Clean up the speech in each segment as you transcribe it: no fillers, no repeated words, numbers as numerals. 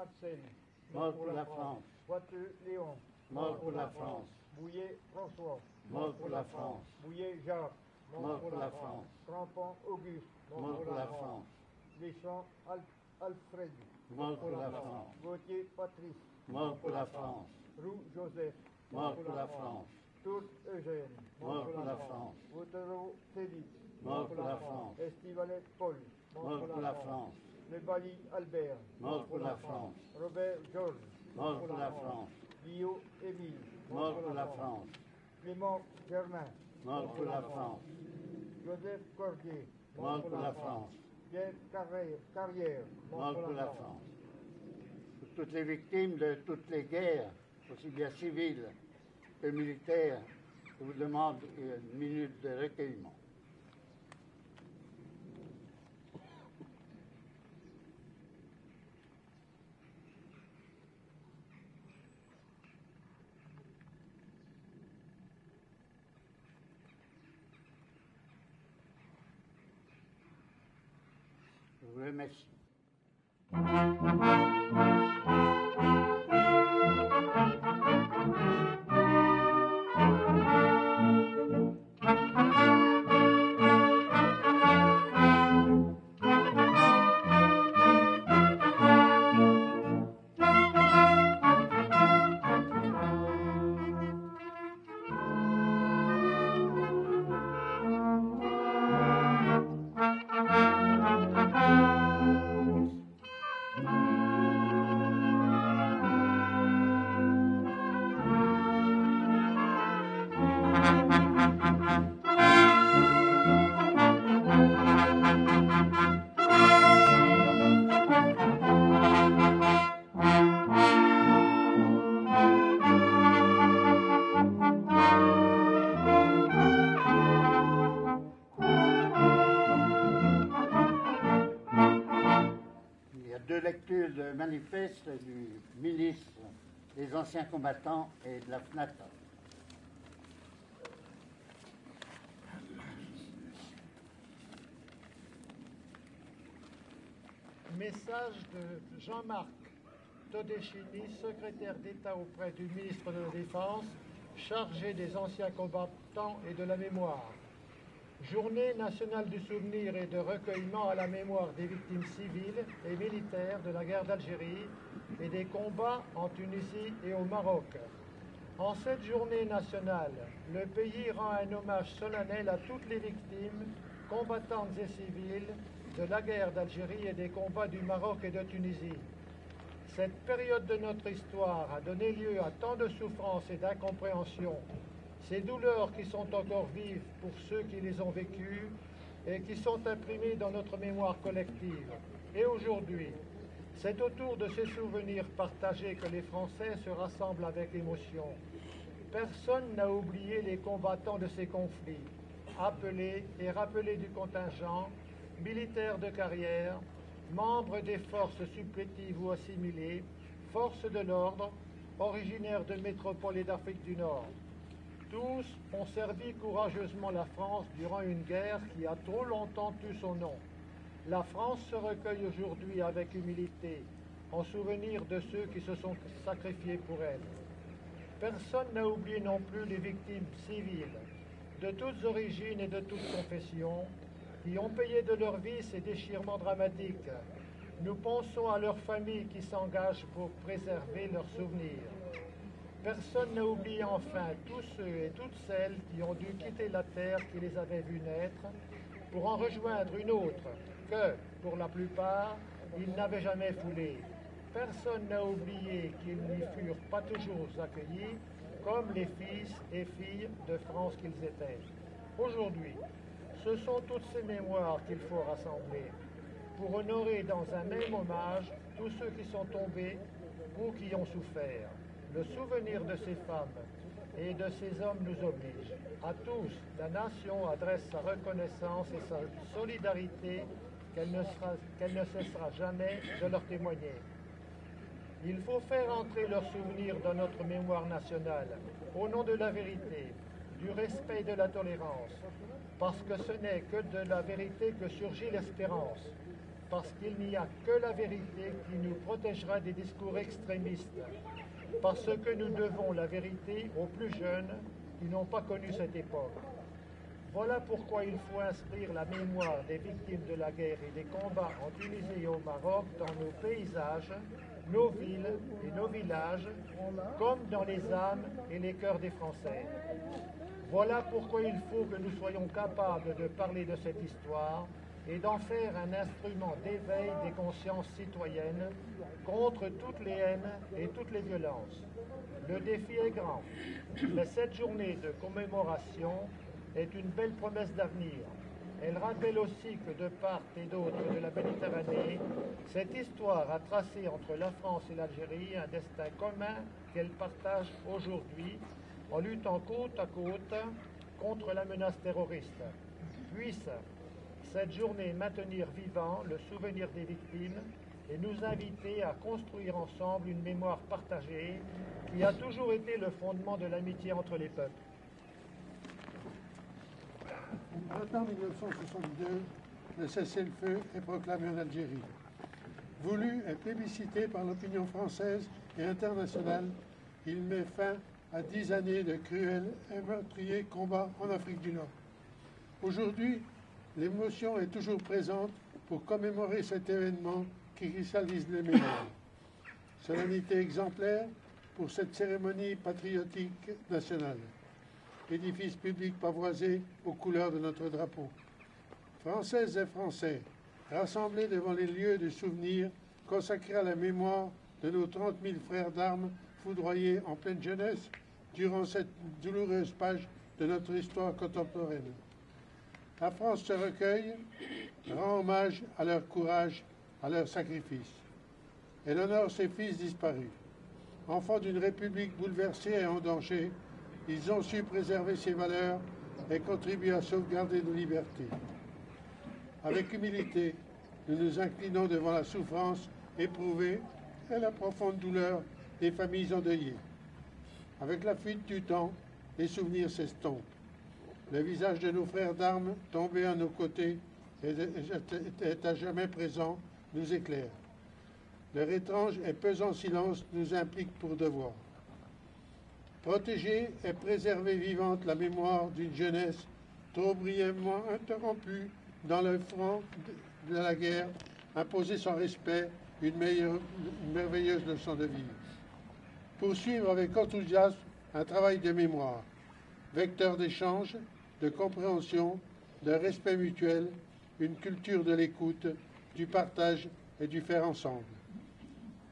Marcel. Mort pour la France. Poiteux Léon. Mort pour la France. Bouillet François. Mort pour la France. Bouillet Jacques. Mort pour la France. Crampon Auguste. Mort pour la France. Deschamps Alfred. Mort pour la France. Gauthier Patrice. Mort pour la France. Roux Joseph. Mort pour la France. Tourte Eugène. Mort pour la France. Waterloo Félix. Mort pour la France. Estivalet Paul. Mort pour la France. Le Bali Albert. Mort pour la France. Robert Georges. Mort pour la France. Guillaume Émile. Mort pour la France. Clément Germain. Mort pour la France. Joseph Cordier. Mort pour la France. Pierre Carrière. Mort pour la France. Pour toutes les victimes de toutes les guerres, aussi bien civiles que militaires, je vous demande une minute de recueillement. Je vous remercie. Lecture de manifeste du ministre des anciens combattants et de la FNATA. Message de Jean-Marc Todeschini, secrétaire d'État auprès du ministre de la Défense, chargé des anciens combattants et de la mémoire. Journée nationale du souvenir et de recueillement à la mémoire des victimes civiles et militaires de la guerre d'Algérie et des combats en Tunisie et au Maroc. En cette journée nationale, le pays rend un hommage solennel à toutes les victimes, combattantes et civiles, de la guerre d'Algérie et des combats du Maroc et de Tunisie. Cette période de notre histoire a donné lieu à tant de souffrances et d'incompréhension. Ces douleurs qui sont encore vives pour ceux qui les ont vécues et qui sont imprimées dans notre mémoire collective. Et aujourd'hui, c'est autour de ces souvenirs partagés que les Français se rassemblent avec émotion. Personne n'a oublié les combattants de ces conflits, appelés et rappelés du contingent, militaires de carrière, membres des forces supplétives ou assimilées, forces de l'ordre, originaires de métropoles et d'Afrique du Nord. Tous ont servi courageusement la France durant une guerre qui a trop longtemps eu son nom. La France se recueille aujourd'hui avec humilité, en souvenir de ceux qui se sont sacrifiés pour elle. Personne n'a oublié non plus les victimes civiles, de toutes origines et de toutes confessions, qui ont payé de leur vie ces déchirements dramatiques. Nous pensons à leurs familles qui s'engagent pour préserver leurs souvenirs. Personne n'a oublié enfin tous ceux et toutes celles qui ont dû quitter la terre qui les avait vus naître pour en rejoindre une autre que, pour la plupart, ils n'avaient jamais foulée. Personne n'a oublié qu'ils n'y furent pas toujours accueillis comme les fils et filles de France qu'ils étaient. Aujourd'hui, ce sont toutes ces mémoires qu'il faut rassembler pour honorer dans un même hommage tous ceux qui sont tombés ou qui ont souffert. Le souvenir de ces femmes et de ces hommes nous oblige. À tous, la nation adresse sa reconnaissance et sa solidarité qu'elle ne cessera jamais de leur témoigner. Il faut faire entrer leurs souvenirs dans notre mémoire nationale, au nom de la vérité, du respect et de la tolérance, parce que ce n'est que de la vérité que surgit l'espérance. parce qu'il n'y a que la vérité qui nous protégera des discours extrémistes, parce que nous devons la vérité aux plus jeunes qui n'ont pas connu cette époque. Voilà pourquoi il faut inscrire la mémoire des victimes de la guerre et des combats en Tunisie et au Maroc dans nos paysages, nos villes et nos villages, comme dans les âmes et les cœurs des Français. Voilà pourquoi il faut que nous soyons capables de parler de cette histoire et d'en faire un instrument d'éveil des consciences citoyennes contre toutes les haines et toutes les violences. Le défi est grand, mais cette journée de commémoration est une belle promesse d'avenir. Elle rappelle aussi que de part et d'autre de la Méditerranée, cette histoire a tracé entre la France et l'Algérie un destin commun qu'elle partage aujourd'hui en luttant côte à côte contre la menace terroriste. Puisse cette journée maintenir vivant le souvenir des victimes et nous inviter à construire ensemble une mémoire partagée qui a toujours été le fondement de l'amitié entre les peuples. Au printemps 1962, le cessez-le-feu est proclamé en Algérie. Voulu et plébiscité par l'opinion française et internationale, il met fin à 10 années de cruels et meurtriers combats en Afrique du Nord. Aujourd'hui, l'émotion est toujours présente pour commémorer cet événement qui cristallise les mémoires. Solennité exemplaire pour cette cérémonie patriotique nationale. Édifice public pavoisé aux couleurs de notre drapeau. Françaises et Français, rassemblés devant les lieux de souvenirs consacrés à la mémoire de nos 30 000 frères d'armes foudroyés en pleine jeunesse durant cette douloureuse page de notre histoire contemporaine. La France se recueille, rend hommage à leur courage, à leur sacrifice. Elle honore ses fils disparus. Enfants d'une république bouleversée et en danger, ils ont su préserver ses valeurs et contribuer à sauvegarder nos libertés. Avec humilité, nous nous inclinons devant la souffrance éprouvée et la profonde douleur des familles endeuillées. Avec la fuite du temps, les souvenirs s'estompent. Le visage de nos frères d'armes tombés à nos côtés est à jamais présent, nous éclaire. Leur étrange et pesant silence nous implique pour devoir. Protéger et préserver vivante la mémoire d'une jeunesse trop brièvement interrompue dans le front de la guerre, imposer sans respect une merveilleuse leçon de vie. Poursuivre avec enthousiasme un travail de mémoire, vecteur d'échange, de compréhension, de respect mutuel, une culture de l'écoute, du partage et du faire ensemble.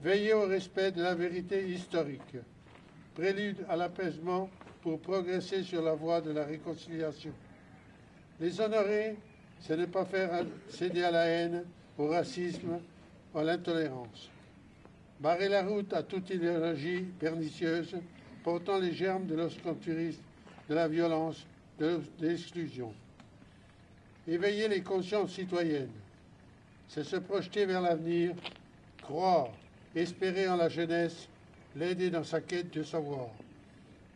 Veiller au respect de la vérité historique, prélude à l'apaisement pour progresser sur la voie de la réconciliation. Les honorer, c'est ne pas faire céder à la haine, au racisme, à l'intolérance. Barrer la route à toute idéologie pernicieuse portant les germes de l'obscurantisme, de la violence, de l'exclusion. Éveiller les consciences citoyennes, c'est se projeter vers l'avenir, croire, espérer en la jeunesse, l'aider dans sa quête de savoir,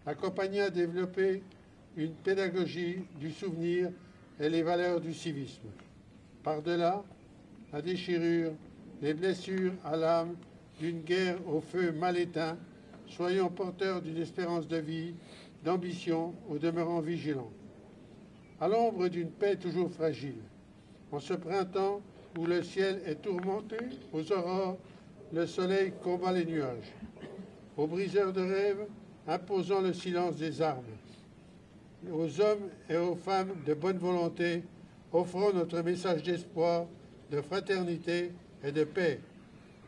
accompagner à développer une pédagogie du souvenir et les valeurs du civisme. Par-delà, la déchirure, les blessures à l'âme d'une guerre au feu mal éteint, soyons porteurs d'une espérance de vie, d'ambition, au demeurant vigilants. À l'ombre d'une paix toujours fragile, en ce printemps où le ciel est tourmenté, aux aurores, le soleil combat les nuages. Aux briseurs de rêves, imposant le silence des armes. Aux hommes et aux femmes de bonne volonté, offrons notre message d'espoir, de fraternité et de paix.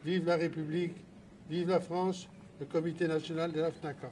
Vive la République, vive la France, le Comité national de la FNACA.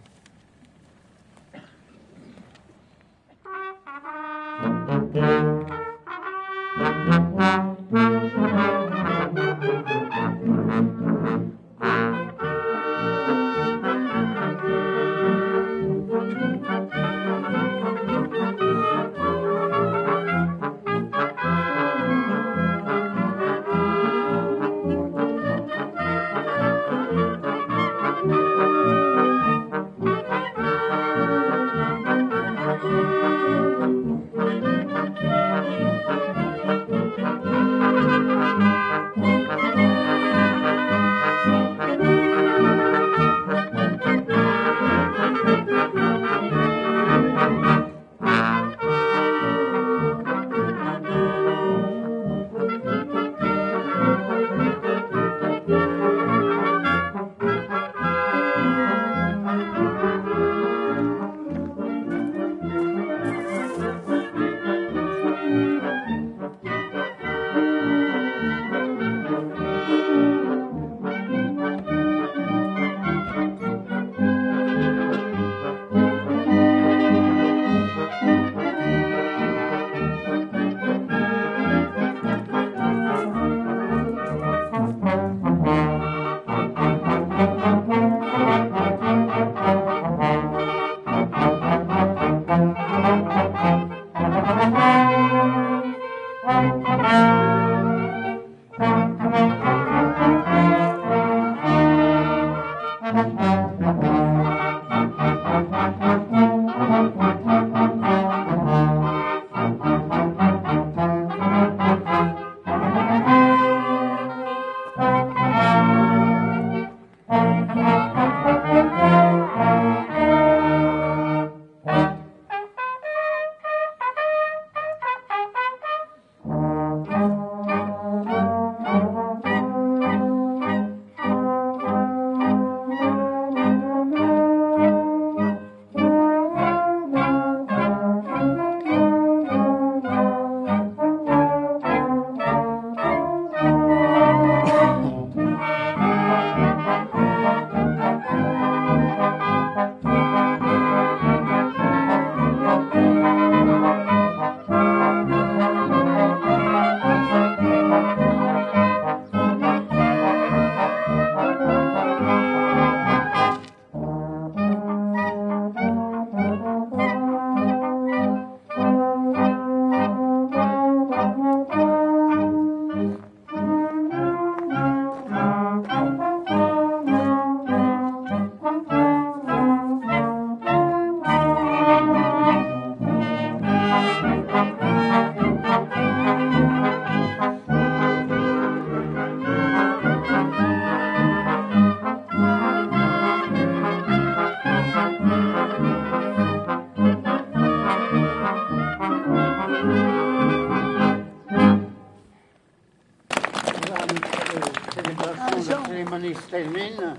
La cérémonie se termine.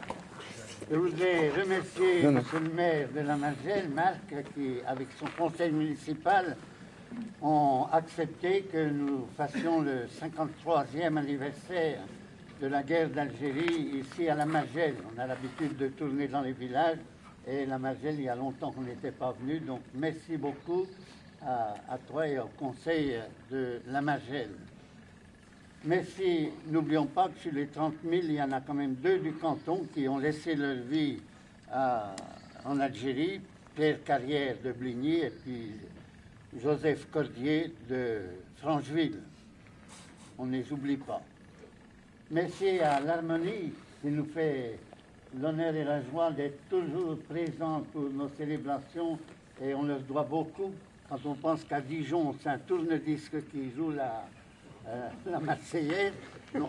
Je voudrais remercier monsieur le maire de la Margelle, Marc, qui, avec son conseil municipal, ont accepté que nous fassions le 53e anniversaire de la guerre d'Algérie ici à la Margelle. On a l'habitude de tourner dans les villages et la Margelle, il y a longtemps qu'on n'était pas venu. Donc merci beaucoup à toi et au conseil de la Margelle. Merci, n'oublions pas que sur les 30 000, il y en a quand même 2 du canton qui ont laissé leur vie en Algérie, Pierre Carrière de Bligny et puis Joseph Cordier de Francheville. On ne les oublie pas. Merci à l'Harmonie qui nous fait l'honneur et la joie d'être toujours présents pour nos célébrations et on leur doit beaucoup. Quand on pense qu'à Dijon, c'est un tourne-disque qui joue la Marseillaise,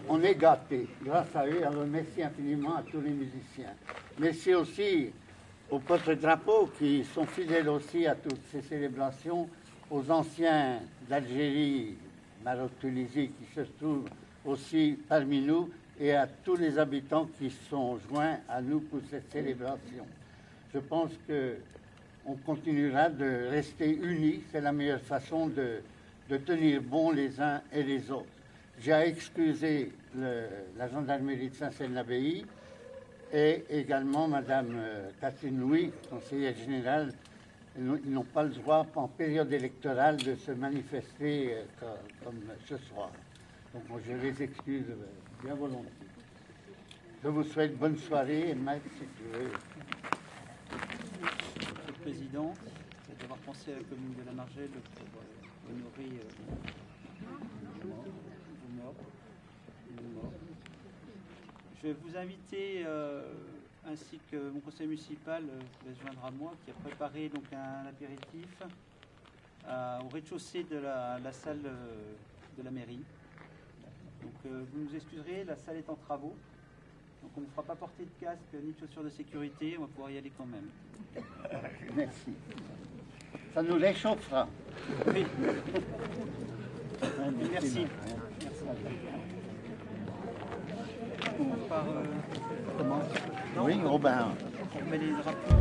on est gâtés grâce à eux. Alors merci infiniment à tous les musiciens. Merci aussi aux porte-drapeaux qui sont fidèles aussi à toutes ces célébrations, aux anciens d'Algérie, Maroc-Tunisie qui se trouvent aussi parmi nous et à tous les habitants qui sont joints à nous pour cette célébration. Je pense qu'on continuera de rester unis, c'est la meilleure façon de tenir bon les uns et les autres. J'ai excusé la gendarmerie de Saint-Céline-l'Abbaye et également Madame Catherine Louis, conseillère générale. Ils n'ont pas le droit en période électorale de se manifester comme ce soir. Donc je les excuse bien volontiers. Je vous souhaite bonne soirée et Mike, si tu veux. Monsieur le Président, d'avoir pensé à la commune de la Margelle pour honorer vos morts. Je vais vous inviter, ainsi que mon conseil municipal va se joindre à moi, qui a préparé donc un apéritif au rez-de-chaussée de la salle de la mairie. Donc vous nous excuserez, la salle est en travaux. Donc on ne fera pas porter de casque ni de chaussures de sécurité, on va pouvoir y aller quand même. Merci. Ça nous réchauffera. Oui. Merci. Comment ? Oui, Robin. On met les drapeaux.